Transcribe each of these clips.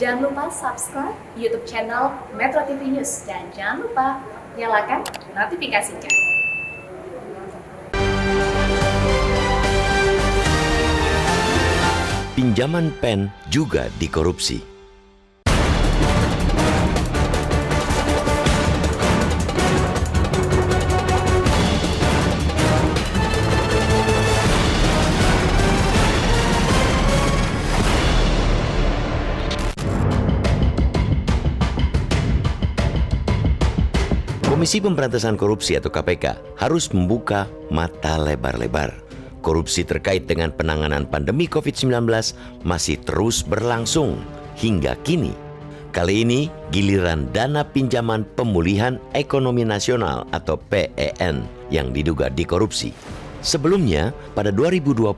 Jangan lupa subscribe YouTube channel Metro TV News dan jangan lupa nyalakan notifikasinya. Pinjaman PEN juga dikorupsi. Komisi Pemberantasan Korupsi atau KPK harus membuka mata lebar-lebar. Korupsi terkait dengan penanganan pandemi COVID-19 masih terus berlangsung hingga kini. Kali ini giliran dana pinjaman pemulihan ekonomi nasional atau PEN yang diduga dikorupsi. Sebelumnya, pada 2020,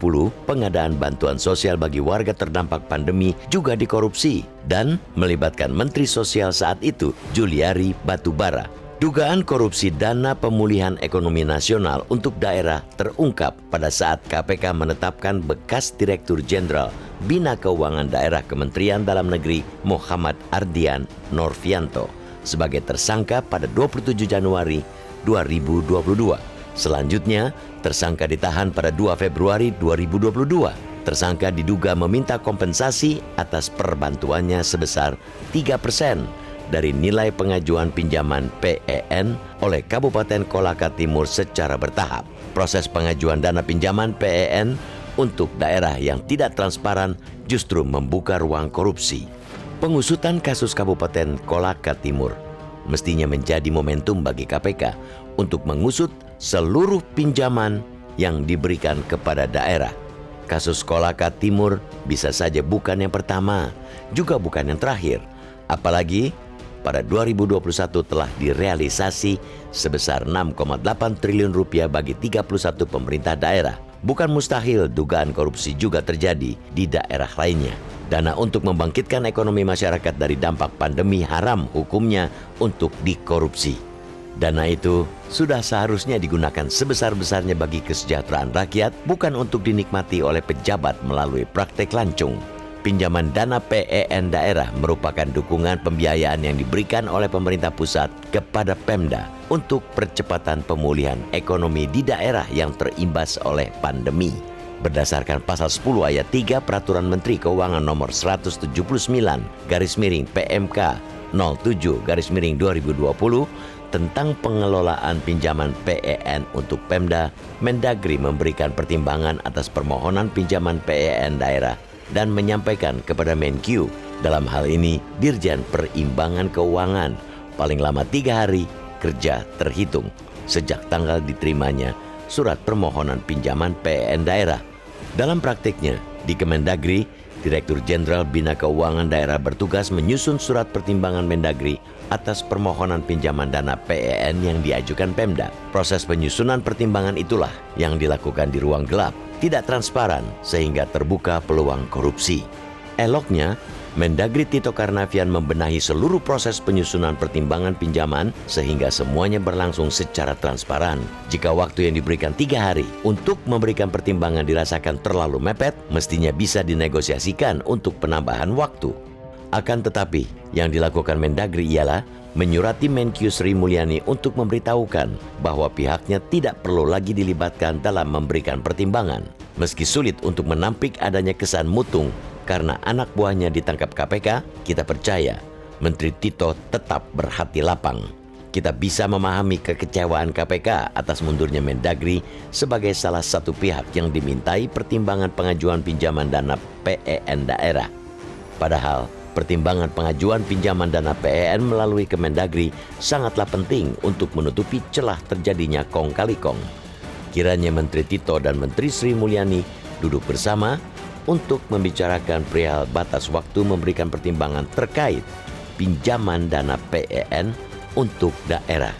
pengadaan bantuan sosial bagi warga terdampak pandemi juga dikorupsi dan melibatkan Menteri Sosial saat itu, Juliari Batubara. Dugaan korupsi dana pemulihan ekonomi nasional untuk daerah terungkap pada saat KPK menetapkan bekas Direktur Jenderal Bina Keuangan Daerah Kementerian Dalam Negeri Muhammad Ardian Norvianto sebagai tersangka pada 27 Januari 2022. Selanjutnya, tersangka ditahan pada 2 Februari 2022. Tersangka diduga meminta kompensasi atas perbantuannya sebesar 3% dari nilai pengajuan pinjaman PEN oleh Kabupaten Kolaka Timur secara bertahap. Proses pengajuan dana pinjaman PEN untuk daerah yang tidak transparan justru membuka ruang korupsi. Pengusutan kasus Kabupaten Kolaka Timur mestinya menjadi momentum bagi KPK untuk mengusut seluruh pinjaman yang diberikan kepada daerah. Kasus Kolaka Timur bisa saja bukan yang pertama, juga bukan yang terakhir. Apalagi pada 2021 telah direalisasi sebesar 6,8 triliun rupiah bagi 31 pemerintah daerah. Bukan mustahil dugaan korupsi juga terjadi di daerah lainnya. Dana untuk membangkitkan ekonomi masyarakat dari dampak pandemi haram hukumnya untuk dikorupsi. Dana itu sudah seharusnya digunakan sebesar-besarnya bagi kesejahteraan rakyat, bukan untuk dinikmati oleh pejabat melalui praktek lancung. Pinjaman dana PEN daerah merupakan dukungan pembiayaan yang diberikan oleh pemerintah pusat kepada Pemda untuk percepatan pemulihan ekonomi di daerah yang terimbas oleh pandemi. Berdasarkan pasal 10 ayat 3 Peraturan Menteri Keuangan nomor 179/PMK 07/2020 tentang pengelolaan pinjaman PEN untuk Pemda, Mendagri memberikan pertimbangan atas permohonan pinjaman PEN daerah dan menyampaikan kepada Menkyu, dalam hal ini Dirjen Perimbangan Keuangan, paling lama 3 hari kerja terhitung sejak tanggal diterimanya surat permohonan pinjaman PEN daerah. Dalam praktiknya, di Kemendagri, Direktur Jenderal Bina Keuangan Daerah bertugas menyusun surat pertimbangan Mendagri atas permohonan pinjaman dana PEN yang diajukan Pemda. Proses penyusunan pertimbangan itulah yang dilakukan di ruang gelap, tidak transparan sehingga terbuka peluang korupsi. Eloknya, Mendagri Tito Karnavian membenahi seluruh proses penyusunan pertimbangan pinjaman sehingga semuanya berlangsung secara transparan. Jika waktu yang diberikan 3 hari untuk memberikan pertimbangan dirasakan terlalu mepet, mestinya bisa dinegosiasikan untuk penambahan waktu. Akan tetapi, yang dilakukan Mendagri ialah menyurati Menkyu Sri Mulyani untuk memberitahukan bahwa pihaknya tidak perlu lagi dilibatkan dalam memberikan pertimbangan. Meski sulit untuk menampik adanya kesan mutung karena anak buahnya ditangkap KPK, kita percaya Menteri Tito tetap berhati lapang. Kita bisa memahami kekecewaan KPK atas mundurnya Mendagri sebagai salah satu pihak yang dimintai pertimbangan pengajuan pinjaman dana PEN daerah. Padahal, pertimbangan pengajuan pinjaman dana PEN melalui Kemendagri sangatlah penting untuk menutupi celah terjadinya kong kali kong. Kiranya Menteri Tito dan Menteri Sri Mulyani duduk bersama untuk membicarakan perihal batas waktu memberikan pertimbangan terkait pinjaman dana PEN untuk daerah.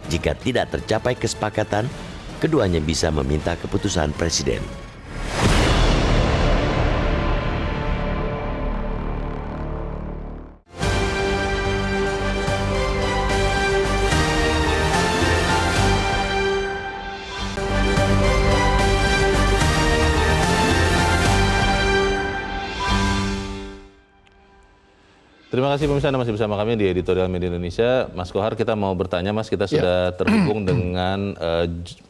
Jika tidak tercapai kesepakatan, keduanya bisa meminta keputusan Presiden. Terima kasih pemirsa, Anda masih bersama kami di Editorial Media Indonesia. Mas Kohar, kita mau bertanya, Mas, kita sudah terhubung dengan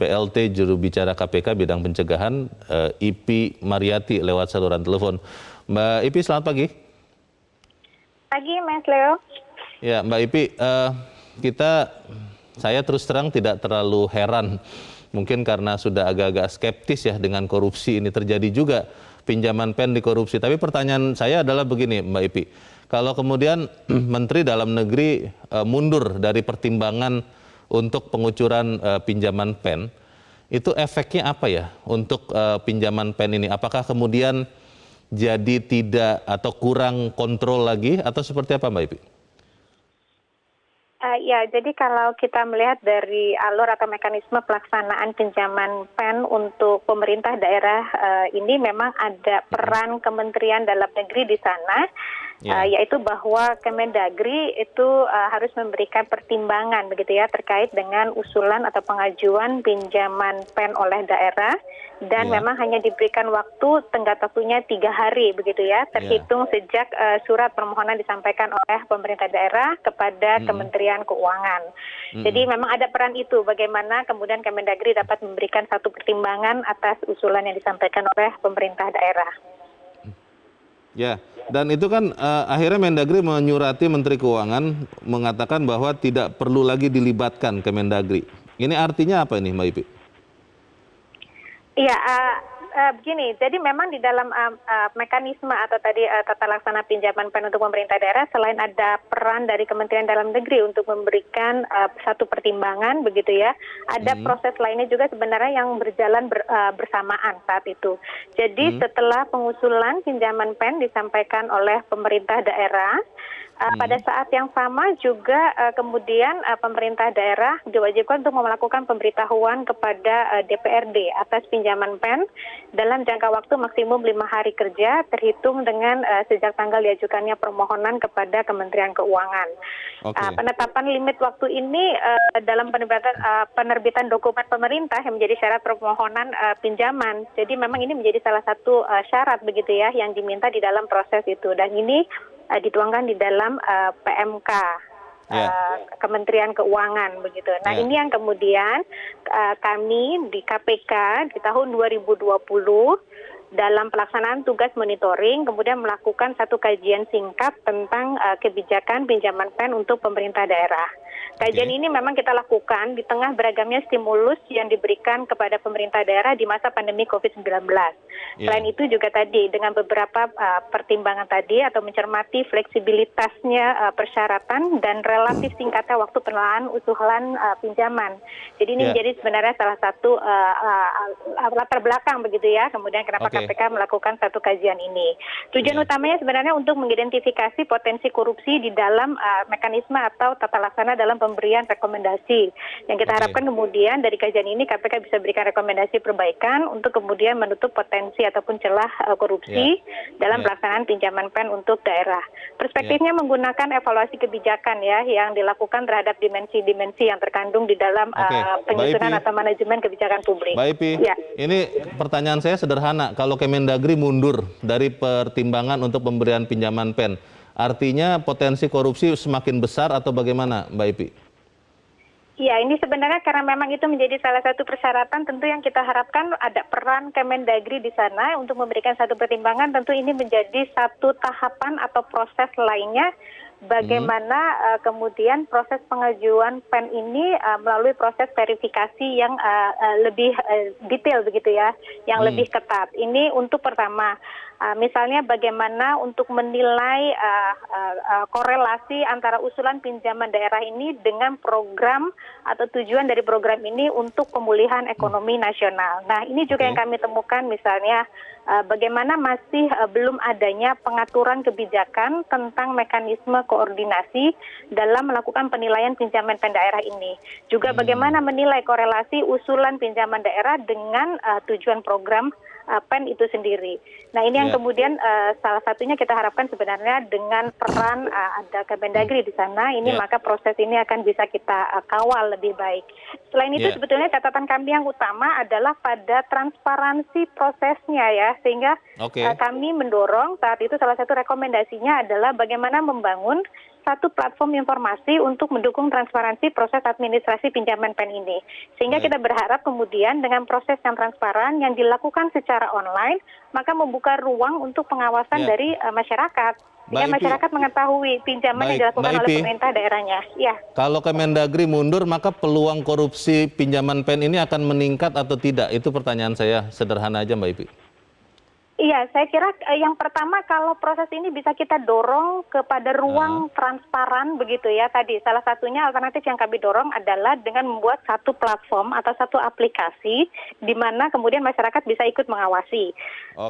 PLT Juru Bicara KPK bidang pencegahan, Ipi Mariati lewat saluran telepon. Mbak Ipi, selamat pagi. Pagi, Mas Leo. Ya, Mbak Ipi, saya terus terang tidak terlalu heran, mungkin karena sudah agak-agak skeptis ya dengan korupsi ini terjadi juga, pinjaman pen dikorupsi. Tapi pertanyaan saya adalah begini, Mbak Ipi. Kalau kemudian Menteri Dalam Negeri mundur dari pertimbangan untuk pengucuran pinjaman pen, itu efeknya apa ya untuk pinjaman pen ini? Apakah kemudian jadi tidak atau kurang kontrol lagi atau seperti apa, Mbak Ipi? Ya, jadi kalau kita melihat dari alur atau mekanisme pelaksanaan pinjaman pen untuk pemerintah daerah ini memang ada peran Kementerian Dalam Negeri di sana, yaitu bahwa Kemendagri itu harus memberikan pertimbangan begitu ya terkait dengan usulan atau pengajuan pinjaman pen oleh daerah, dan memang hanya diberikan waktu tenggat waktunya 3 hari begitu ya, terhitung sejak surat permohonan disampaikan oleh pemerintah daerah kepada Kementerian Keuangan. Jadi memang ada peran itu, bagaimana kemudian Kemendagri dapat memberikan satu pertimbangan atas usulan yang disampaikan oleh pemerintah daerah. Ya, dan itu kan akhirnya Mendagri menyurati Menteri Keuangan mengatakan bahwa tidak perlu lagi dilibatkan Kemendagri. Ini artinya apa ini, Mbak Ipi? Iya, begini, jadi memang di dalam mekanisme atau tadi tata laksana pinjaman pen untuk pemerintah daerah, selain ada peran dari Kementerian Dalam Negeri untuk memberikan satu pertimbangan begitu ya, ada proses lainnya juga sebenarnya yang berjalan bersamaan saat itu. Jadi setelah pengusulan pinjaman pen disampaikan oleh pemerintah daerah, pada saat yang sama juga kemudian pemerintah daerah diwajibkan untuk melakukan pemberitahuan kepada DPRD atas pinjaman pen dalam jangka waktu maksimum 5 hari kerja terhitung dengan sejak tanggal diajukannya permohonan kepada Kementerian Keuangan. Penetapan limit waktu ini dalam penerbitan dokumen pemerintah yang menjadi syarat permohonan pinjaman. Jadi memang ini menjadi salah satu syarat begitu ya yang diminta di dalam proses itu, dan ini dituangkan di dalam PMK Kementerian Keuangan begitu. Nah, ini yang kemudian kami di KPK di tahun 2020 dalam pelaksanaan tugas monitoring kemudian melakukan satu kajian singkat tentang kebijakan pinjaman pen untuk pemerintah daerah. Kajian ini memang kita lakukan di tengah beragamnya stimulus yang diberikan kepada pemerintah daerah di masa pandemi COVID-19. Selain itu juga tadi dengan beberapa pertimbangan tadi atau mencermati fleksibilitasnya persyaratan dan relatif singkatnya waktu penelahan usulan pinjaman. Jadi ini menjadi sebenarnya salah satu latar belakang begitu ya, kemudian kenapa KPK melakukan satu kajian ini. Tujuan utamanya sebenarnya untuk mengidentifikasi potensi korupsi di dalam mekanisme atau tata laksana dalam pemberian rekomendasi. Yang kita harapkan kemudian dari kajian ini KPK bisa berikan rekomendasi perbaikan untuk kemudian menutup potensi ataupun celah korupsi dalam pelaksanaan pinjaman pen untuk daerah. Perspektifnya menggunakan evaluasi kebijakan ya yang dilakukan terhadap dimensi-dimensi yang terkandung di dalam penyusunan atau manajemen kebijakan publik. Mbak Ipi, ini pertanyaan saya sederhana. Kalau Kemendagri mundur dari pertimbangan untuk pemberian pinjaman pen, artinya potensi korupsi semakin besar atau bagaimana, Mbak Ipi? Ya, ini sebenarnya karena memang itu menjadi salah satu persyaratan, tentu yang kita harapkan ada peran Kemendagri di sana untuk memberikan satu pertimbangan. Tentu ini menjadi satu tahapan atau proses lainnya bagaimana kemudian proses pengajuan pen ini melalui proses verifikasi yang lebih detail begitu ya, yang lebih ketat. Ini untuk pertama, misalnya bagaimana untuk menilai korelasi antara usulan pinjaman daerah ini dengan program atau tujuan dari program ini untuk pemulihan ekonomi nasional. Nah, ini juga yang kami temukan misalnya bagaimana masih belum adanya pengaturan kebijakan tentang mekanisme koordinasi dalam melakukan penilaian pinjaman pen daerah ini. Juga bagaimana menilai korelasi usulan pinjaman daerah dengan tujuan program PEN itu sendiri. Nah ini yang kemudian salah satunya kita harapkan sebenarnya dengan peran ada Kemendagri di sana, ini maka proses ini akan bisa kita kawal lebih baik. Selain itu sebetulnya catatan kami yang utama adalah pada transparansi prosesnya ya, sehingga kami mendorong saat itu salah satu rekomendasinya adalah bagaimana membangun satu platform informasi untuk mendukung transparansi proses administrasi pinjaman PEN ini. Sehingga kita berharap kemudian dengan proses yang transparan yang dilakukan secara online, maka membuka ruang untuk pengawasan dari masyarakat. Sehingga masyarakat mengetahui pinjaman yang dilakukan oleh pemerintah daerahnya. Ya. Kalau Kemendagri mundur, maka peluang korupsi pinjaman PEN ini akan meningkat atau tidak? Itu pertanyaan saya sederhana aja Mbak Ipi. Iya, saya kira yang pertama kalau proses ini bisa kita dorong kepada ruang transparan begitu ya tadi. Salah satunya alternatif yang kami dorong adalah dengan membuat satu platform atau satu aplikasi di mana kemudian masyarakat bisa ikut mengawasi.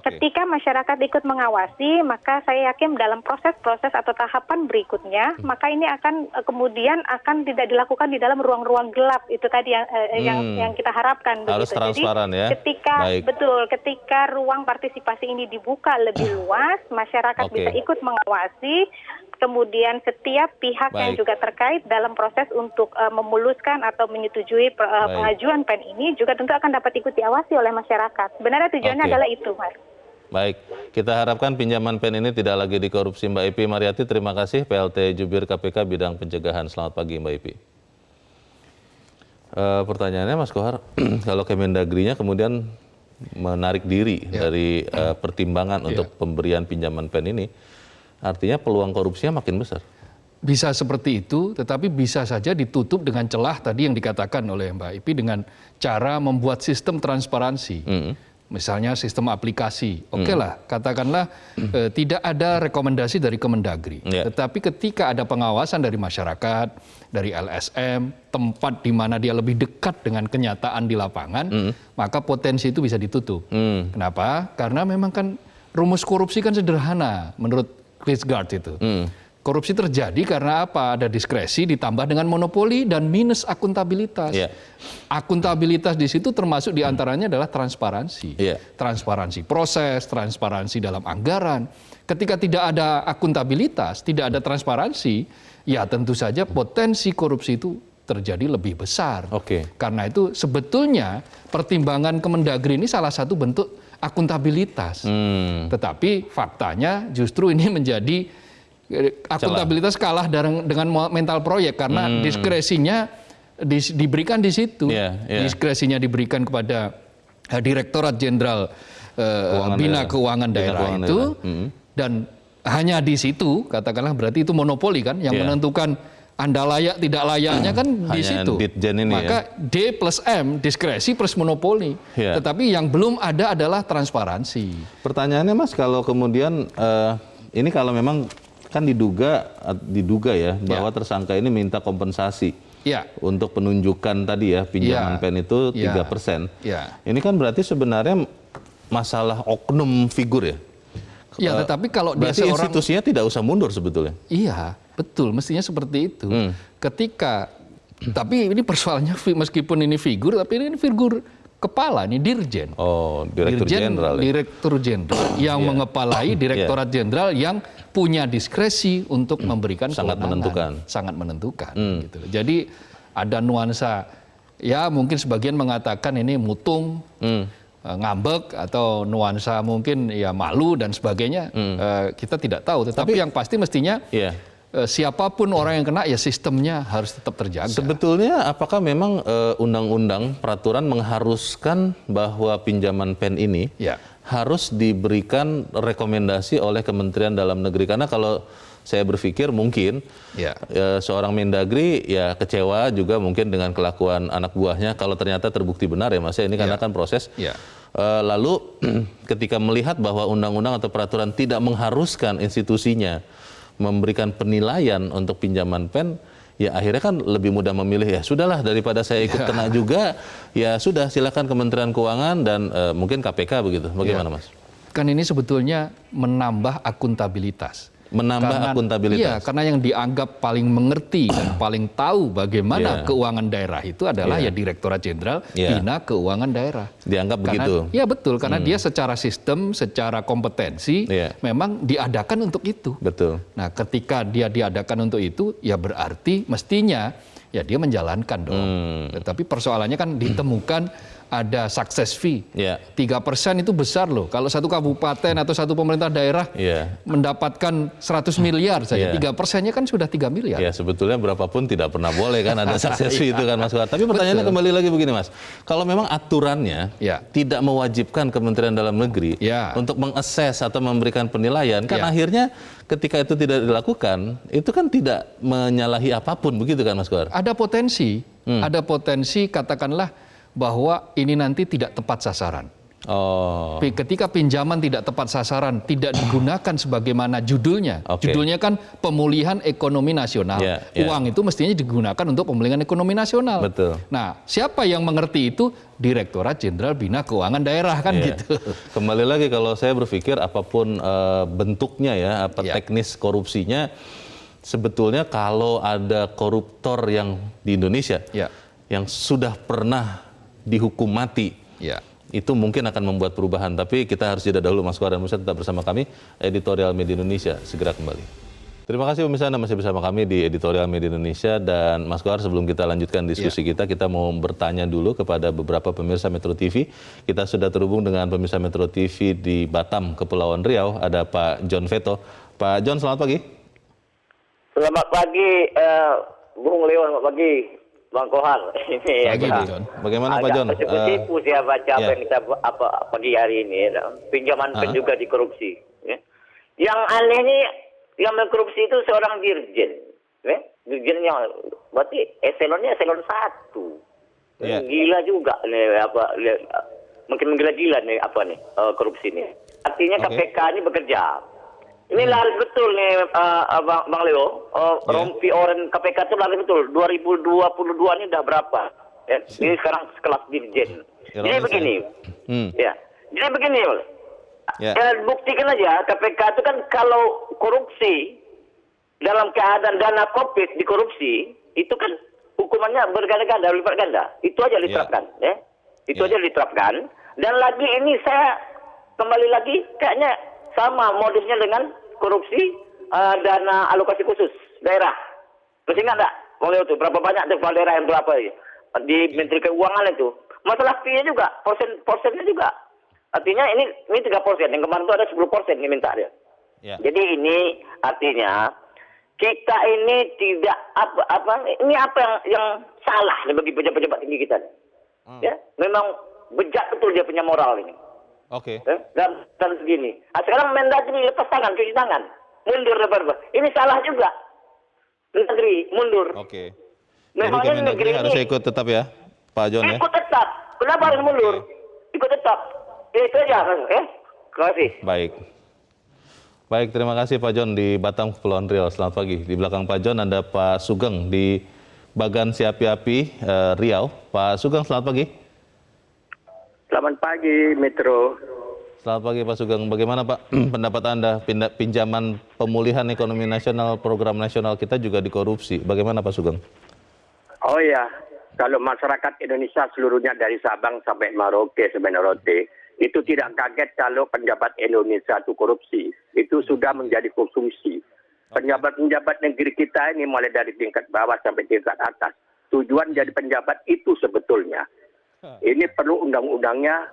Ketika masyarakat ikut mengawasi, maka saya yakin dalam proses-proses atau tahapan berikutnya, maka ini akan kemudian akan tidak dilakukan di dalam ruang-ruang gelap. Itu tadi yang kita harapkan. Harus begitu. transparan. Jadi, ketika ruang partisipasi ini dibuka lebih luas, masyarakat bisa ikut mengawasi, kemudian setiap pihak yang juga terkait dalam proses untuk memuluskan atau menyetujui pengajuan PEN ini juga tentu akan dapat ikut diawasi oleh masyarakat. Sebenarnya tujuannya adalah itu, Mas. Baik, kita harapkan pinjaman PEN ini tidak lagi dikorupsi. Mbak Ipi Mariati, terima kasih, PLT Jubir KPK bidang pencegahan. Selamat pagi Mbak Ipi. Pertanyaannya Mas Kohar, kalau Kemendagrinya kemudian menarik diri dari pertimbangan untuk pemberian pinjaman PEN ini, artinya peluang korupsinya makin besar. Bisa seperti itu, tetapi bisa saja ditutup dengan celah tadi yang dikatakan oleh Mbak Ipi dengan cara membuat sistem transparansi. Misalnya sistem aplikasi. Oke lah, katakanlah tidak ada rekomendasi dari Kemendagri. Tetapi ketika ada pengawasan dari masyarakat, dari LSM, tempat di mana dia lebih dekat dengan kenyataan di lapangan, maka potensi itu bisa ditutup. Kenapa? Karena memang kan rumus korupsi kan sederhana menurut Chris Gard itu. Korupsi terjadi karena apa? Ada diskresi ditambah dengan monopoli dan minus akuntabilitas. Akuntabilitas di situ termasuk diantaranya adalah transparansi. Transparansi proses, transparansi dalam anggaran. Ketika tidak ada akuntabilitas, tidak ada transparansi, ya tentu saja potensi korupsi itu terjadi lebih besar. Karena itu sebetulnya pertimbangan Kemendagri ini salah satu bentuk akuntabilitas. Tetapi faktanya justru ini menjadi akuntabilitas kalah dengan mental proyek karena diskresinya diberikan di situ. Diskresinya diberikan kepada Direktorat Jenderal Bina Keuangan Daerah itu dan hanya di situ katakanlah berarti itu monopoli kan yang menentukan Anda layak tidak layaknya kan di situ. Maka D plus M diskresi plus monopoli. Tetapi yang belum ada adalah transparansi. Pertanyaannya Mas, kalau kemudian ini kalau memang kan diduga ya bahwa tersangka ini minta kompensasi untuk penunjukan tadi ya pinjaman PEN itu 3%. Ini kan berarti sebenarnya masalah oknum figur ya. Tetapi kalau dia berarti institusinya tidak usah mundur sebetulnya. Iya, betul, mestinya seperti itu. Ketika tapi ini persoalannya meskipun ini figur tapi ini figur kepala ini dirjen. Direktur jenderal yang mengepalai Direktorat Jenderal yang punya diskresi untuk memberikan kewenangan. Sangat menentukan. Gitu. Jadi ada nuansa ya mungkin sebagian mengatakan ini mutung, ngambek atau nuansa mungkin ya malu dan sebagainya. Kita tidak tahu. Tetapi yang pasti mestinya siapapun orang yang kena ya sistemnya harus tetap terjaga. Sebetulnya apakah memang undang-undang peraturan mengharuskan bahwa pinjaman PEN ini harus diberikan rekomendasi oleh Kementerian Dalam Negeri? Karena kalau saya berpikir mungkin seorang Mendagri ya kecewa juga mungkin dengan kelakuan anak buahnya kalau ternyata terbukti benar ya Mas, ini karena kan proses. Lalu ketika melihat bahwa undang-undang atau peraturan tidak mengharuskan institusinya memberikan penilaian untuk pinjaman PEN, ya akhirnya kan lebih mudah memilih ya sudahlah daripada saya ikut kena juga, ya sudah silakan Kementerian Keuangan dan mungkin KPK begitu. Bagaimana Mas? Kan ini sebetulnya menambah akuntabilitas. Menambah akuntabilitas. Iya, karena yang dianggap paling mengerti dan paling tahu bagaimana keuangan daerah itu adalah ya Direktorat Jenderal Bina Keuangan Daerah. Dianggap Karena, begitu. Ya betul, karena dia secara sistem, secara kompetensi memang diadakan untuk itu. Betul. Nah, ketika dia diadakan untuk itu, ya berarti mestinya ya dia menjalankan dong. Tetapi persoalannya kan ditemukan ada success fee. 3% itu besar loh. Kalau satu kabupaten atau satu pemerintah daerah mendapatkan 100 miliar saja, 3%-nya kan sudah 3 miliar. Ya, sebetulnya berapapun tidak pernah boleh kan ada success fee itu kan Mas Kohar. Tapi pertanyaannya kembali lagi begini Mas. Kalau memang aturannya tidak mewajibkan Kementerian Dalam Negeri untuk mengakses atau memberikan penilaian, kan akhirnya ketika itu tidak dilakukan, itu kan tidak menyalahi apapun begitu kan Mas Kohar? Ada potensi katakanlah bahwa ini nanti tidak tepat sasaran. Ketika pinjaman tidak tepat sasaran, tidak digunakan sebagaimana judulnya. Judulnya kan pemulihan ekonomi nasional. Uang itu mestinya digunakan untuk pemulihan ekonomi nasional. Betul. Nah, siapa yang mengerti itu? Direktorat Jenderal Bina Keuangan Daerah kan gitu. Kembali lagi kalau saya berpikir apapun bentuknya ya, teknis korupsinya, sebetulnya kalau ada koruptor yang di Indonesia yang sudah pernah dihukum mati, itu mungkin akan membuat perubahan. Tapi kita harus jeda dahulu Mas Kohar dan pemirsa, tetap bersama kami, Editorial Media Indonesia segera kembali. Terima kasih pemirsa, Anda masih bersama kami di Editorial Media Indonesia. Dan Mas Kohar, sebelum kita lanjutkan diskusi kita mau bertanya dulu kepada beberapa pemirsa Metro TV. Kita sudah terhubung dengan pemirsa Metro TV di Batam, Kepulauan Riau, ada Pak John Veto. Pak John, selamat pagi. Selamat pagi, Bung Leo, selamat pagi. Bang Kohar, ini bagaimana Pak John? Tertipu saya baca apa yang kita pagi hari ini, pinjaman juga dikorupsi. Yang aneh ini, yang mengkorupsi itu seorang dirjen, dirjennya, berarti eselonnya eselon 1. Gila juga nih mungkin gila-gila nih korupsi ini. Artinya KPK ini bekerja. Ini laris betul nih Bang Leo, rompi orang KPK itu laris betul. 2022 ini udah berapa? Ini sekarang sekelas dirjen. Jadi begini, jadi begini, buktikan aja KPK itu kan kalau korupsi dalam keadaan dana COVID dikorupsi, itu kan hukumannya berganda-ganda, lipat ganda. Itu aja diterapkan, Itu aja diterapkan. Dan lagi ini saya kembali lagi kayaknya sama modusnya dengan korupsi dana alokasi khusus daerah. Masih ingat enggak? Mulai itu berapa banyak kepala daerah yang berapa ya? Di Menteri Keuangan itu. Masalah fee-nya juga, porsennya juga. Artinya ini 3%, yang kemarin itu ada 10% yang minta dia. Jadi ini artinya kita ini tidak ini apa yang salah nih bagi pejabat-pejabat tinggi kita. Memang bejat betul dia punya moral ini. Dan segini. Sekarang Mendagri lepas tangan, cuci tangan, mundur lebar. Ini salah juga. Mendagri mundur. Jadi Kemendagri harus ikut tetap ya, Pak John ya. Ikut tetap. Kenapa harus mundur? Ikut tetap. Itu aja. Terima kasih. Baik, terima kasih Pak John di Batam, Kepulauan Riau. Selamat pagi. Di belakang Pak John ada Pak Sugeng di Bagan Siapi-api Riau. Pak Sugeng, selamat pagi. Selamat pagi, Metro. Selamat pagi Pak Sugeng. Bagaimana Pak pendapat Anda pinjaman pemulihan ekonomi nasional, program nasional kita juga dikorupsi? Bagaimana Pak Sugeng? Oh ya, kalau masyarakat Indonesia seluruhnya dari Sabang sampai Merauke sebenarnya itu tidak kaget kalau penjabat Indonesia itu korupsi. Itu sudah menjadi konsumsi. Penjabat-penjabat negeri kita ini mulai dari tingkat bawah sampai tingkat atas. Tujuan jadi penjabat itu sebetulnya. Ini perlu undang-undangnya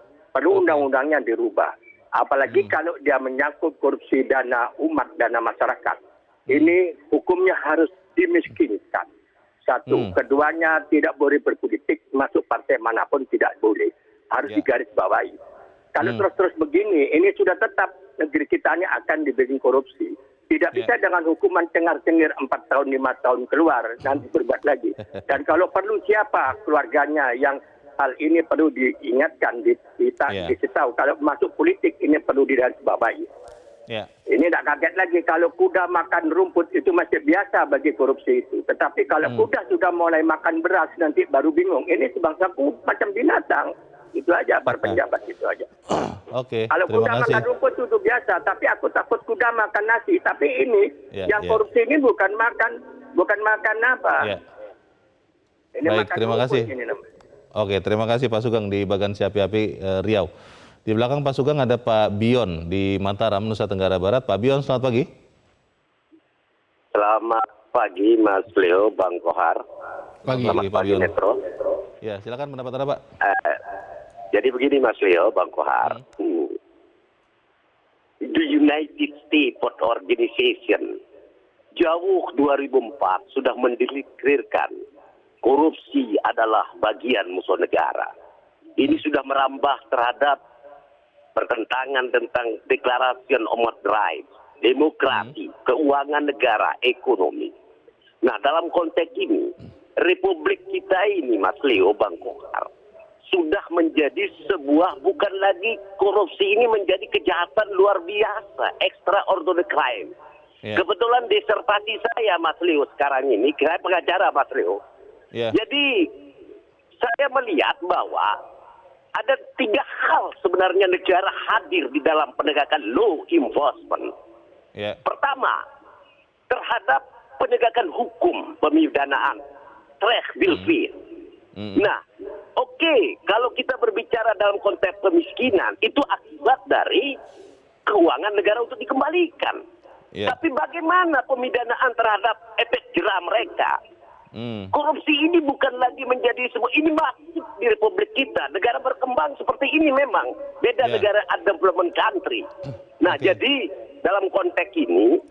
dirubah. Apalagi kalau dia menyangkut korupsi dana umat, dana masyarakat. Ini hukumnya harus dimiskinkan. Satu, keduanya tidak boleh berpolitik, masuk partai manapun tidak boleh. Harus digarisbawahi. Kalau terus-terus begini, ini sudah tetap negeri kita ini akan dibikin korupsi. Tidak bisa dengan hukuman cengar-cengir 4 tahun, 5 tahun keluar, nanti berbuat lagi. Dan kalau perlu siapa keluarganya yang hal ini perlu diingatkan, diberitahu. Kalau masuk politik ini perlu digarisbawahi. Ini tidak kaget lagi kalau kuda makan rumput itu masih biasa bagi korupsi itu. Tetapi kalau kuda sudah mulai makan beras nanti baru bingung. Ini sebangsaku macam binatang. Itu aja, para penjabat itu aja. Oke, Kalau terima kuda kasih. makan rumput itu biasa, tapi aku takut kuda makan nasi. Tapi ini Ya, yang ya. korupsi ini bukan makan apa. Ya. Ini Baik, makan terima rumput kasih. ini namanya. Oke, terima kasih Pak Sugeng di Bagan Api-Api Riau. Di belakang Pak Sugeng ada Pak Bion di Mataram, Nusa Tenggara Barat. Pak Bion, selamat pagi. Selamat pagi Mas Leo, Bang Kohar. Pagi. Selamat Selamat pagi Bion. Metro. Ya, silakan pendapat Anda, Pak. Jadi begini Mas Leo, Bang Kohar. The United States Port Organization jauh 2004 sudah mendeklarasikan korupsi adalah bagian musuh negara. Ini sudah merambah terhadap pertentangan tentang Declaration of Human Rights, demokrasi, keuangan negara, ekonomi. Nah, dalam konteks ini, Republik kita ini, Mas Leo, Bang Kohar, sudah menjadi sebuah, bukan lagi korupsi ini menjadi kejahatan luar biasa, extraordinary crime. Ya. Kebetulan disertasi saya, Mas Leo, sekarang ini, saya pengacara, Mas Leo. Ya. Jadi, saya melihat bahwa ada 3 hal sebenarnya negara hadir di dalam penegakan law enforcement. Ya. Pertama, terhadap penegakan hukum pemidanaan, track bill fee. Nah, oke, kalau kita berbicara dalam konteks pemiskinan, itu akibat dari keuangan negara untuk dikembalikan. Ya. Tapi bagaimana pemidanaan terhadap efek jerah mereka? Korupsi ini bukan lagi menjadi sebuah, ini masif di Republik kita. Negara berkembang seperti ini memang. Beda Ya. negara development country. Nah, Oke. jadi dalam konteks ini,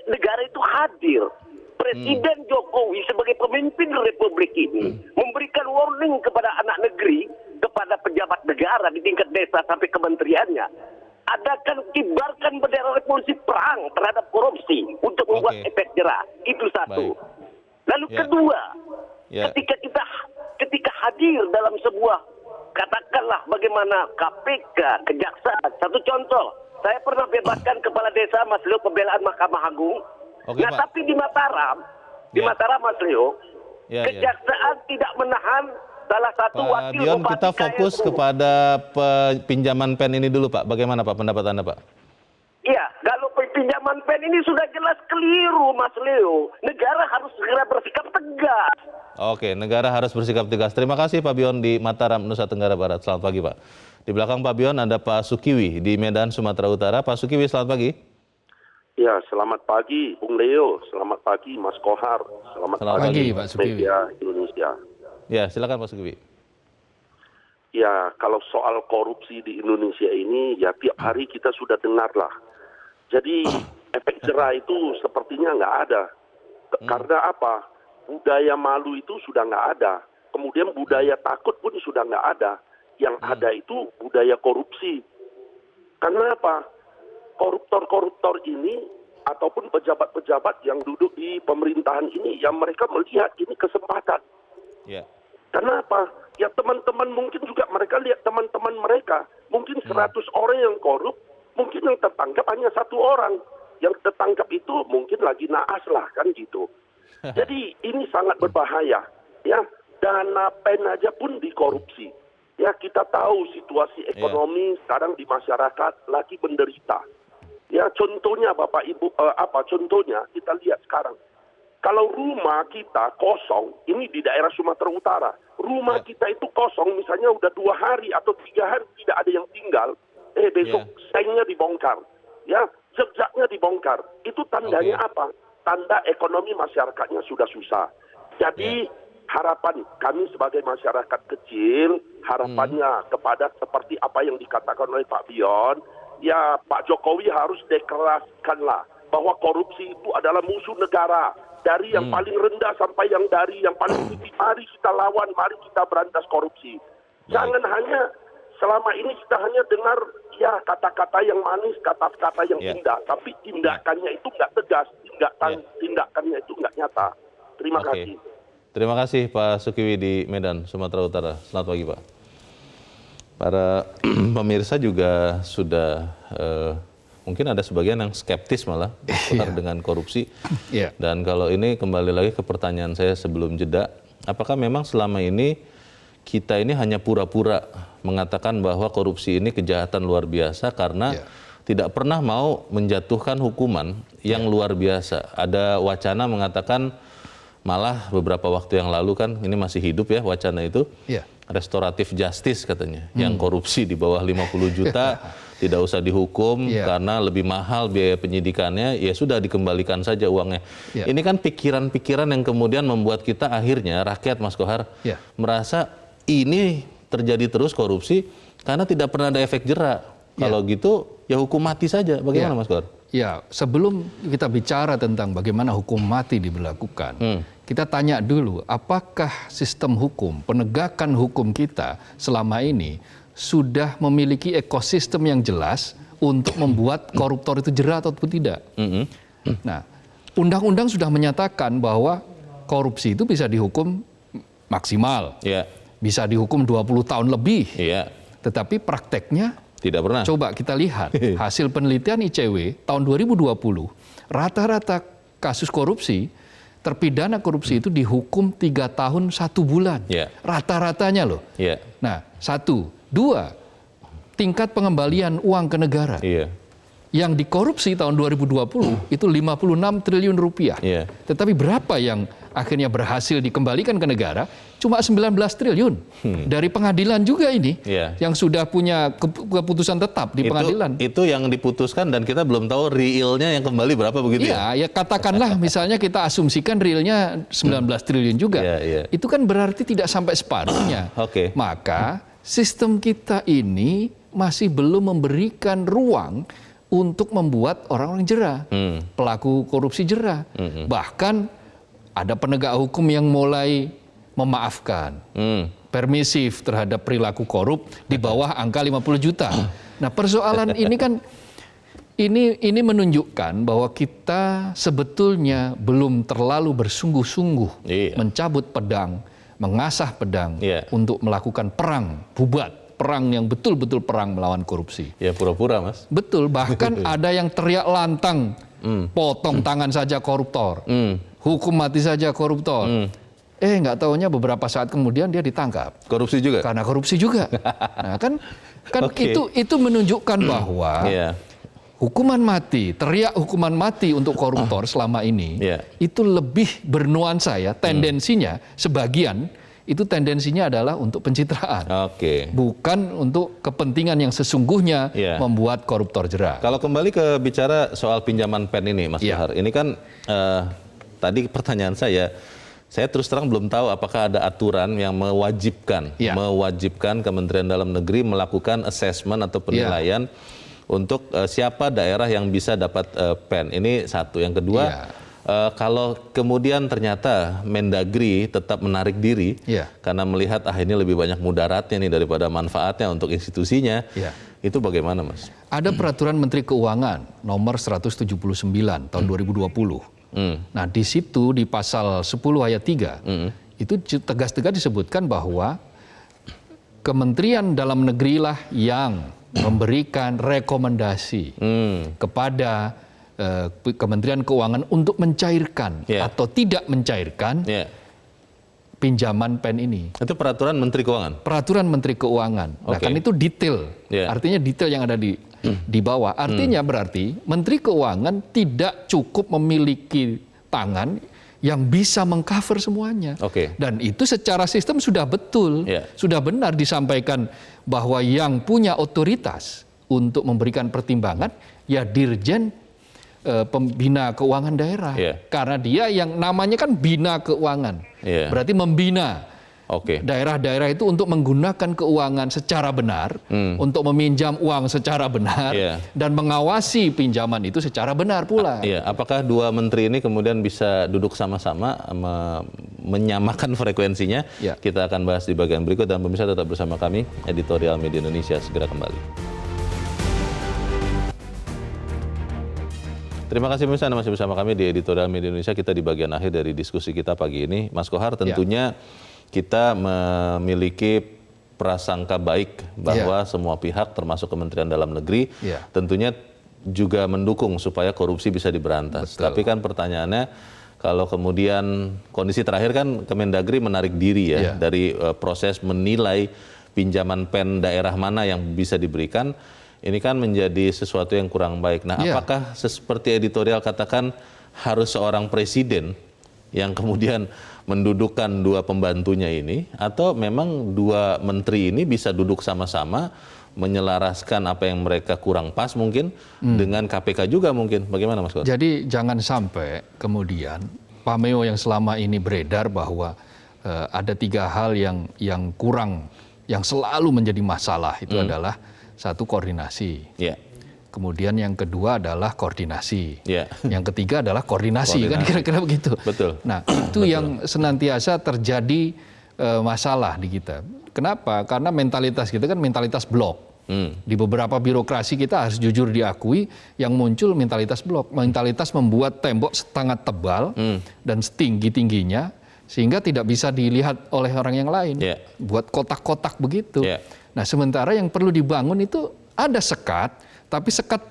negara itu hadir. Presiden Jokowi sebagai pemimpin Republik ini memberikan warning kepada anak negeri, kepada pejabat negara di tingkat desa sampai kementeriannya. Adakan kibarkan bendera revolusi perang terhadap korupsi untuk membuat Oke. efek jerah. Itu satu. Baik. Lalu Ya. kedua, Ya. ketika hadir dalam sebuah, katakanlah bagaimana KPK, kejaksaan. Satu contoh, saya pernah bebaskan kepala desa Mas Leo pembelaan Mahkamah Agung. Oke, Nah, Pak. tapi di Mataram, Ya. Mas Leo, Ya, ya. kejaksaan tidak menahan salah satu Pak wakil Dion, bupati kita kaya fokus itu. kepada pinjaman pen ini dulu, Pak. Bagaimana, Pak, pendapat Anda, Pak? Iya, kalau pinjaman pen ini sudah jelas keliru, Mas Leo. Negara harus segera bersikap tegas. Oke, negara harus bersikap tegas. Terima kasih Pak Bion di Mataram, Nusa Tenggara Barat. Selamat pagi, Pak. Di belakang Pak Bion ada Pak Sukiwi di Medan, Sumatera Utara. Pak Sukiwi, selamat pagi. Ya, selamat pagi Bung Leo, selamat pagi Mas Kohar, selamat Selamat pagi, pagi Pak Sukiwi. media Indonesia. Ya, silakan Pak Sukiwi. Ya, kalau soal korupsi di Indonesia ini, ya tiap hari kita sudah dengar lah. Jadi efek jerah itu sepertinya nggak ada. Karena apa? Budaya malu itu sudah nggak ada. Kemudian budaya takut pun sudah nggak ada. Yang ada itu budaya korupsi. Karena apa? Koruptor-koruptor ini ataupun pejabat-pejabat yang duduk di pemerintahan ini, yang mereka melihat ini kesempatan. Ya. Kenapa? Ya teman-teman mungkin juga mereka lihat teman-teman mereka. Mungkin 100 orang yang korup, mungkin yang tertangkap hanya 1 orang. Yang tertangkap itu mungkin lagi naas lah kan gitu. Jadi ini sangat berbahaya. Ya, dana pen aja pun dikorupsi. Ya, kita tahu situasi ekonomi sekarang di masyarakat lagi menderita. Ya, contohnya Bapak Ibu, contohnya kita lihat sekarang. Kalau rumah kita kosong, ini di daerah Sumatera Utara, rumah kita itu kosong, misalnya udah 2 hari atau 3 hari tidak ada yang tinggal, besok sengnya dibongkar, ya, jejaknya dibongkar. Itu tandanya apa? Tanda ekonomi masyarakatnya sudah susah. Jadi harapan kami sebagai masyarakat kecil, harapannya kepada seperti apa yang dikatakan oleh Pak Bion, ya Pak Jokowi harus deklarasikanlah bahwa korupsi itu adalah musuh negara. Dari yang paling rendah sampai yang dari yang paling tinggi, mari kita lawan, mari kita berantas korupsi. Jangan hanya selama ini kita hanya dengar ya kata-kata yang manis, kata-kata yang indah, tapi tindakannya itu nggak tegas, tindakannya itu nggak nyata. Terima kasih. Terima kasih Pak Sukiwi di Medan, Sumatera Utara. Selamat pagi Pak. Para pemirsa juga sudah mungkin ada sebagian yang skeptis malah dengan korupsi. Dan kalau ini kembali lagi ke pertanyaan saya sebelum jeda, apakah memang selama ini kita ini hanya pura-pura mengatakan bahwa korupsi ini kejahatan luar biasa karena tidak pernah mau menjatuhkan hukuman yang luar biasa. Ada wacana mengatakan, malah beberapa waktu yang lalu kan, ini masih hidup ya wacana itu, restoratif justice katanya, yang korupsi di bawah 50 juta tidak usah dihukum karena lebih mahal biaya penyidikannya, ya sudah dikembalikan saja uangnya. Ini kan pikiran-pikiran yang kemudian membuat kita akhirnya, rakyat Mas Kohar, merasa ini terjadi terus korupsi karena tidak pernah ada efek jera. Kalau gitu ya hukum mati saja. Bagaimana Mas Kohar? Ya, sebelum kita bicara tentang bagaimana hukum mati diberlakukan, kita tanya dulu, apakah sistem hukum, penegakan hukum kita selama ini sudah memiliki ekosistem yang jelas untuk membuat koruptor itu jera ataupun tidak? Nah, undang-undang sudah menyatakan bahwa korupsi itu bisa dihukum maksimal, bisa dihukum 20 tahun lebih, tetapi prakteknya tidak pernah. Coba kita lihat hasil penelitian ICW tahun 2020, rata-rata kasus korupsi, terpidana korupsi itu dihukum 3 tahun 1 bulan. Rata-ratanya loh. Nah, 1. 2, tingkat pengembalian uang ke negara. Yang dikorupsi tahun 2020 itu 56 triliun rupiah. Tetapi berapa yang akhirnya berhasil dikembalikan ke negara? Cuma 19 triliun. Dari pengadilan juga ini, yang sudah punya keputusan tetap di pengadilan. Itu yang diputuskan dan kita belum tahu realnya yang kembali berapa begitu ya? Ya katakanlah misalnya kita asumsikan realnya 19 triliun juga. Itu kan berarti tidak sampai separuhnya. Maka sistem kita ini masih belum memberikan ruang untuk membuat orang-orang jera, pelaku korupsi jera. Bahkan ada penegak hukum yang mulai memaafkan, permisif terhadap perilaku korup di bawah angka 50 juta. Nah, persoalan ini kan ini menunjukkan bahwa kita sebetulnya belum terlalu bersungguh-sungguh mencabut pedang, mengasah pedang untuk melakukan perang bubat. Perang yang betul-betul perang melawan korupsi. Ya pura-pura Mas. Betul, bahkan ada yang teriak lantang, potong tangan saja koruptor, hukum mati saja koruptor. Nggak taunya beberapa saat kemudian dia ditangkap. Korupsi juga? Karena korupsi juga. Nah kan itu menunjukkan bahwa hukuman mati, teriak hukuman mati untuk koruptor selama ini, itu lebih bernuansa ya, tendensinya sebagian, itu tendensinya adalah untuk pencitraan, bukan untuk kepentingan yang sesungguhnya membuat koruptor jera. Kalau kembali ke bicara soal pinjaman PEN ini, Mas Bahar, ini kan tadi pertanyaan saya terus terang belum tahu apakah ada aturan yang mewajibkan Kementerian Dalam Negeri melakukan assessment atau penilaian untuk siapa daerah yang bisa dapat PEN. Ini satu. Yang kedua, kalau kemudian ternyata Mendagri tetap menarik diri karena melihat ini lebih banyak mudaratnya nih daripada manfaatnya untuk institusinya, itu bagaimana Mas? Ada peraturan Menteri Keuangan nomor 179 tahun 2020. Nah di situ di pasal 10 ayat 3 itu tegas-tegas disebutkan bahwa Kementerian Dalam Negeri lah yang memberikan rekomendasi kepada Kementerian Keuangan untuk mencairkan atau tidak mencairkan pinjaman PEN ini. Itu peraturan Menteri Keuangan? Peraturan Menteri Keuangan. Nah kan itu detail, artinya detail yang ada di bawah. Artinya berarti Menteri Keuangan tidak cukup memiliki tangan yang bisa mengcover semuanya. Dan itu secara sistem sudah betul, sudah benar disampaikan bahwa yang punya otoritas untuk memberikan pertimbangan ya Dirjen Pembina Keuangan Daerah, karena dia yang namanya kan bina keuangan, berarti membina daerah-daerah itu untuk menggunakan keuangan secara benar, untuk meminjam uang secara benar, dan mengawasi pinjaman itu secara benar pula. Apakah dua menteri ini kemudian bisa duduk sama-sama menyamakan frekuensinya? Kita akan bahas di bagian berikut dan pemirsa tetap bersama kami, Editorial Media Indonesia segera kembali. Terima kasih pemirsa, Anda masih bersama kami di Editorial Media Indonesia. Kita di bagian akhir dari diskusi kita pagi ini. Mas Kohar, tentunya kita memiliki prasangka baik bahwa semua pihak termasuk Kementerian Dalam Negeri tentunya juga mendukung supaya korupsi bisa diberantas. Tapi kan pertanyaannya, kalau kemudian kondisi terakhir kan Kemendagri menarik diri ya dari proses menilai pinjaman pen daerah mana yang bisa diberikan, ini kan menjadi sesuatu yang kurang baik. Nah, apakah seperti editorial katakan harus seorang presiden yang kemudian mendudukkan dua pembantunya ini, atau memang dua menteri ini bisa duduk sama-sama menyelaraskan apa yang mereka kurang pas mungkin dengan KPK juga mungkin. Bagaimana Mas Kuat? Jadi jangan sampai kemudian pameo yang selama ini beredar bahwa ada 3 hal yang kurang, yang selalu menjadi masalah itu adalah satu koordinasi. Kemudian yang kedua adalah koordinasi. Yang ketiga adalah koordinasi. Kan kira-kira begitu. Betul. Nah, itu yang senantiasa terjadi masalah di kita. Kenapa? Karena mentalitas kita kan mentalitas blok. Di beberapa birokrasi kita harus jujur diakui yang muncul mentalitas blok. Mentalitas membuat tembok sangat tebal dan setinggi-tingginya sehingga tidak bisa dilihat oleh orang yang lain. Buat kotak-kotak begitu. Nah, sementara yang perlu dibangun itu ada sekat, tapi sekat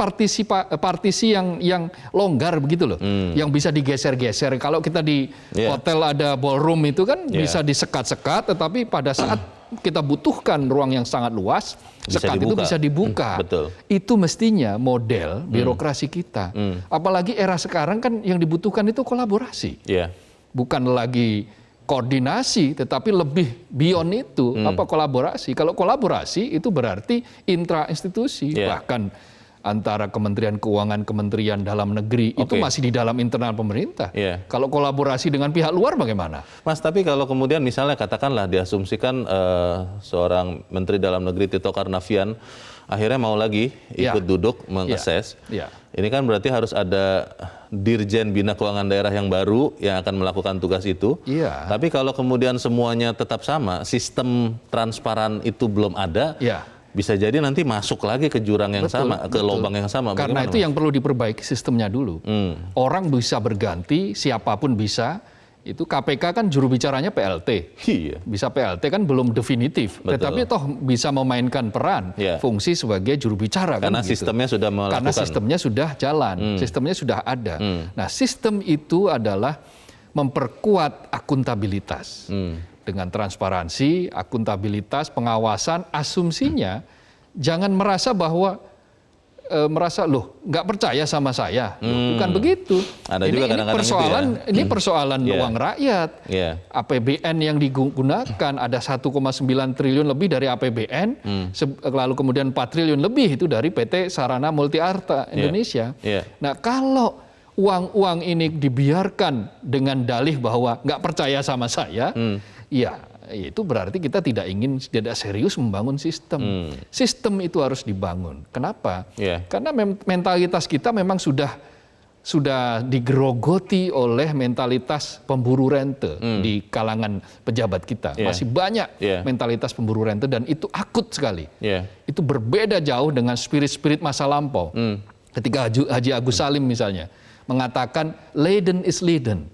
partisi yang longgar begitu loh, yang bisa digeser-geser. Kalau kita di hotel ada ballroom itu kan bisa disekat-sekat, tetapi pada saat kita butuhkan ruang yang sangat luas, sekat itu bisa dibuka. Itu mestinya model birokrasi kita. Apalagi era sekarang kan yang dibutuhkan itu kolaborasi, bukan lagi koordinasi, tetapi lebih beyond itu. Apa kolaborasi? Kalau kolaborasi itu berarti intra-institusi, bahkan antara Kementerian Keuangan, Kementerian Dalam Negeri, itu masih di dalam internal pemerintah. Kalau kolaborasi dengan pihak luar bagaimana? Mas, tapi kalau kemudian misalnya katakanlah diasumsikan seorang Menteri Dalam Negeri Tito Karnavian akhirnya mau lagi ikut duduk mengases, ini kan berarti harus ada Dirjen Bina Keuangan Daerah yang baru yang akan melakukan tugas itu. Tapi kalau kemudian semuanya tetap sama, sistem transparan itu belum ada, bisa jadi nanti masuk lagi ke jurang yang sama, ke lubang yang sama. Karena itu yang perlu diperbaiki sistemnya dulu. Orang bisa berganti, siapapun bisa. Itu KPK kan juru bicaranya PLT. Bisa PLT kan belum definitif. Tetapi toh bisa memainkan peran, fungsi sebagai juru bicara. Karena kan, sistemnya sudah melakukan. Karena sistemnya sudah jalan, sistemnya sudah ada. Nah, sistem itu adalah memperkuat akuntabilitas. Dengan transparansi, akuntabilitas, pengawasan, asumsinya jangan merasa bahwa loh nggak percaya sama saya, bukan begitu. Ada juga kadang-kadang persoalan itu ya. Ini persoalan uang rakyat. APBN yang digunakan ada 1,9 triliun lebih dari APBN, lalu kemudian 4 triliun lebih itu dari PT Sarana Multi Arta Indonesia. Nah, kalau uang-uang ini dibiarkan dengan dalih bahwa nggak percaya sama saya, ya itu berarti kita tidak serius membangun sistem. Sistem itu harus dibangun. Kenapa? Karena mentalitas kita memang sudah digerogoti oleh mentalitas pemburu rente di kalangan pejabat kita. Masih banyak mentalitas pemburu rente dan itu akut sekali. Itu berbeda jauh dengan spirit-spirit masa lampau. Ketika Haji Agus Salim misalnya mengatakan laden is leaden.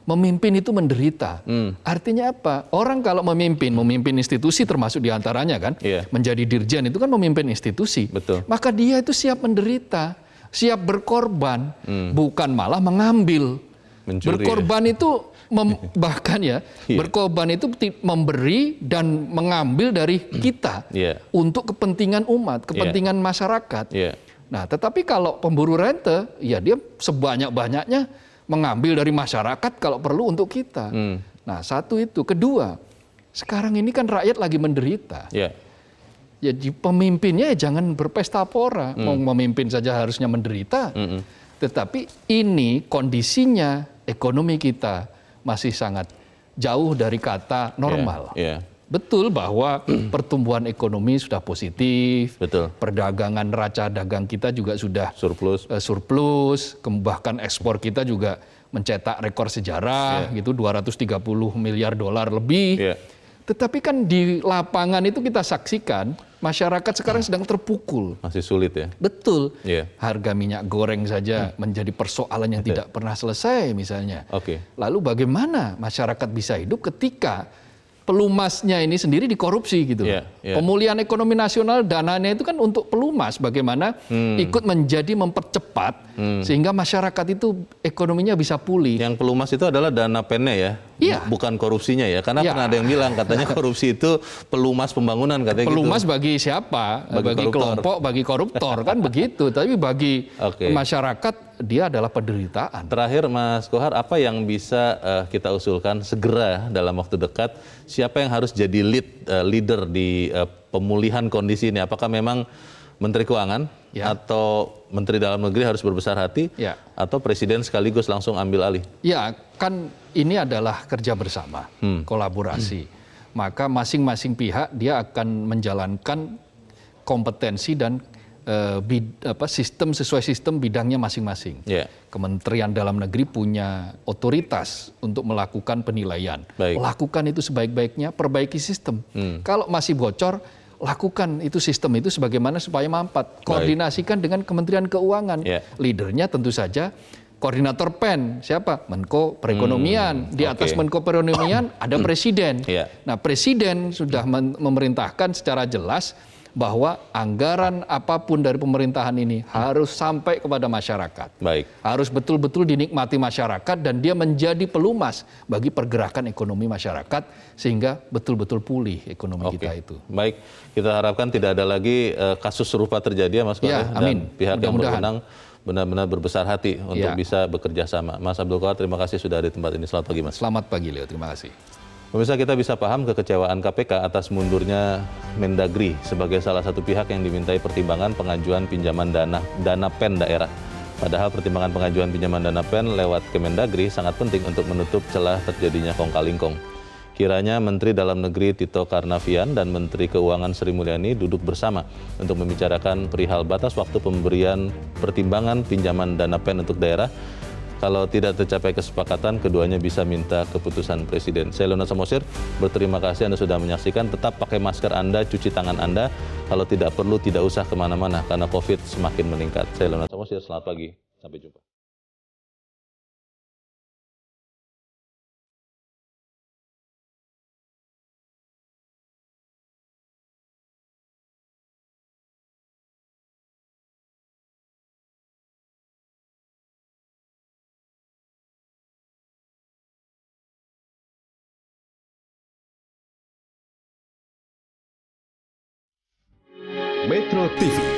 Memimpin itu menderita. Artinya apa? Orang kalau memimpin institusi termasuk diantaranya kan, menjadi dirjen itu kan memimpin institusi. Maka dia itu siap menderita, siap berkorban, bukan malah mengambil. Berkorban itu bahkan berkorban itu memberi dan mengambil dari kita untuk kepentingan umat, kepentingan masyarakat. Nah, tetapi kalau pemburu rente, ya dia sebanyak-banyaknya mengambil dari masyarakat kalau perlu untuk kita. Nah, satu itu. Kedua, sekarang ini kan rakyat lagi menderita. Jadi pemimpinnya jangan berpesta pora. Mau memimpin saja harusnya menderita. Tetapi ini kondisinya ekonomi kita masih sangat jauh dari kata normal. Betul bahwa pertumbuhan ekonomi sudah positif, perdagangan neraca dagang kita juga sudah surplus, bahkan ekspor kita juga mencetak rekor sejarah, gitu 230 miliar dolar lebih. Tetapi kan di lapangan itu kita saksikan masyarakat sekarang sedang terpukul. Masih sulit ya? Betul. Harga minyak goreng saja menjadi persoalan yang tidak pernah selesai misalnya. Lalu bagaimana masyarakat bisa hidup ketika pelumasnya ini sendiri dikorupsi gitu. Pemulihan ekonomi nasional dananya itu kan untuk pelumas bagaimana ikut menjadi mempercepat sehingga masyarakat itu ekonominya bisa pulih. Yang pelumas itu adalah dana pennya ya, bukan korupsinya ya. Karena pernah ada yang bilang katanya korupsi itu pelumas pembangunan katanya. Pelumas gitu. bagi siapa? Bagi kelompok, bagi koruptor kan begitu. Tapi bagi masyarakat dia adalah penderitaan. Terakhir Mas Kohar, apa yang bisa kita usulkan segera dalam waktu dekat? Siapa yang harus jadi leader di pemulihan kondisi ini? Apakah memang Menteri Keuangan atau Menteri Dalam Negeri harus berbesar hati, atau Presiden sekaligus langsung ambil alih? Ya, kan ini adalah kerja bersama, kolaborasi. Maka masing-masing pihak dia akan menjalankan kompetensi dan sistem sesuai sistem bidangnya masing-masing. Kementerian Dalam Negeri punya otoritas untuk melakukan penilaian. Lakukan itu sebaik-baiknya, perbaiki sistem. Kalau masih bocor, lakukan itu sistem itu sebagaimana supaya mampat. Koordinasikan dengan Kementerian Keuangan. Leadernya tentu saja koordinator PEN, siapa? Menko Perekonomian. Di atas Menko Perekonomian ada Presiden. Nah, Presiden sudah memerintahkan secara jelas bahwa anggaran apapun dari pemerintahan ini harus sampai kepada masyarakat. Harus betul-betul dinikmati masyarakat dan dia menjadi pelumas bagi pergerakan ekonomi masyarakat sehingga betul-betul pulih ekonomi kita itu. Baik, kita harapkan tidak ada lagi kasus serupa terjadi ya Mas Kohar. Dan pihak yang berwenang benar-benar berbesar hati untuk bisa bekerja sama. Mas Abdul Kohar, terima kasih sudah ada di tempat ini. Selamat pagi Mas. Selamat pagi Leo, terima kasih. Pemirsa, kita bisa paham kekecewaan KPK atas mundurnya Mendagri sebagai salah satu pihak yang dimintai pertimbangan pengajuan pinjaman dana PEN daerah. Padahal pertimbangan pengajuan pinjaman dana PEN lewat Kemendagri sangat penting untuk menutup celah terjadinya kong-kali-kong. Kiranya Menteri Dalam Negeri Tito Karnavian dan Menteri Keuangan Sri Mulyani duduk bersama untuk membicarakan perihal batas waktu pemberian pertimbangan pinjaman dana PEN untuk daerah. Kalau tidak tercapai kesepakatan, keduanya bisa minta keputusan Presiden. Saya Leonard Samosir, berterima kasih Anda sudah menyaksikan. Tetap pakai masker Anda, cuci tangan Anda. Kalau tidak perlu, tidak usah kemana-mana, karena COVID semakin meningkat. Saya Leonard Samosir, selamat pagi. Sampai jumpa. Metro TV